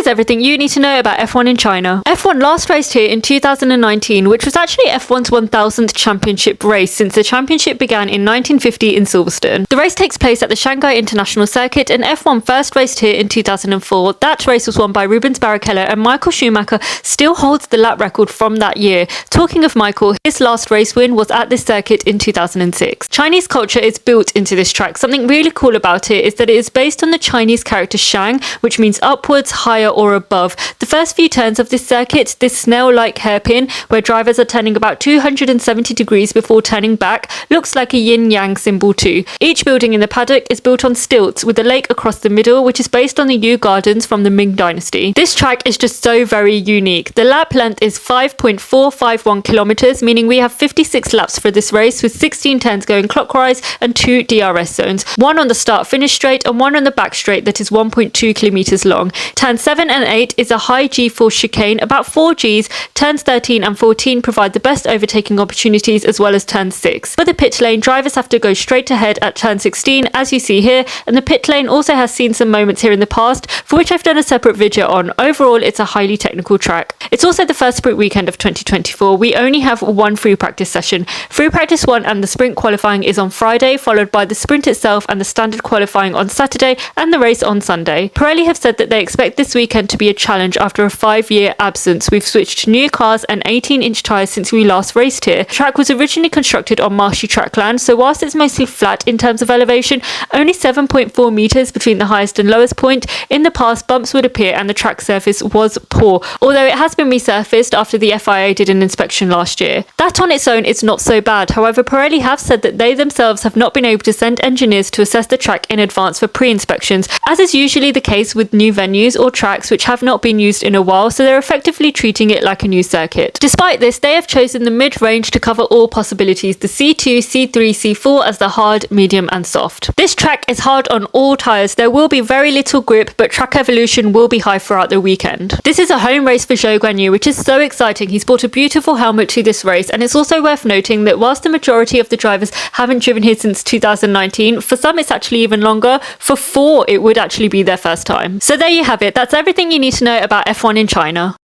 is everything you need to know about F1 in China. F1 last raced here in 2019, which was actually F1's 1000th championship race since the championship began in 1950 in Silverstone. The race takes place at the Shanghai International Circuit, and F1 first raced here in 2004. That race was won by Rubens Barrichello, and Michael Schumacher still holds the lap record from that year. Talking of Michael, his last race win was at this circuit in 2006. Chinese culture is built into this track. Something really cool about it is that it is based on the Chinese character Shang, which means upwards, higher or above. The first few turns of this circuit, this snail-like hairpin, where drivers are turning about 270 degrees before turning back, looks like a yin-yang symbol too. Each building in the paddock is built on stilts with a lake across the middle, which is based on the Yu Gardens from the Ming Dynasty. This track is just so very unique. The lap length is 5.451 kilometers, meaning we have 56 laps for this race, with 16 turns going clockwise and 2 DRS zones, one on the start-finish straight and one on the back straight that is 1.2 kilometers long. Turn 7 and 8 is a high G-force chicane, about 4 Gs. Turns 13 and 14 provide the best overtaking opportunities, as well as turn 6. For the pit lane, drivers have to go straight ahead at turn 16, as you see here, and the pit lane also has seen some moments here in the past, for which I've done a separate video on. Overall, it's a highly technical track. It's also the first sprint weekend of 2024. We only have one free practice session. Free practice 1 and the sprint qualifying is on Friday, followed by the sprint itself and the standard qualifying on Saturday and the race on Sunday. Pirelli have said that they expect this weekend to be a challenge after a 5-year absence. We've switched to new cars and 18-inch tyres since we last raced here. The track was originally constructed on marshy trackland, so whilst it's mostly flat in terms of elevation, only 7.4 metres between the highest and lowest point, in the past bumps would appear and the track surface was poor, although it has been resurfaced after the FIA did an inspection last year. That on its own is not so bad. However, Pirelli have said that they themselves have not been able to send engineers to assess the track in advance for pre-inspections, as is usually the case with new venues or tracks which have not been used in a while, so they're effectively treating it like a new circuit. Despite this, they have chosen the mid-range to cover all possibilities, the C2, C3, C4 as the hard, medium and soft. This track is hard on all tyres. There will be very little grip, but track evolution will be high throughout the weekend. This is a home race for Zhou Guanyu, which is so exciting. He's bought a beautiful helmet to this race, and it's also worth noting that whilst the majority of the drivers haven't driven here since 2019, for some it's actually even longer. For 4, it would actually be their first time. So there you have it. That's everything you need to know about F1 in China.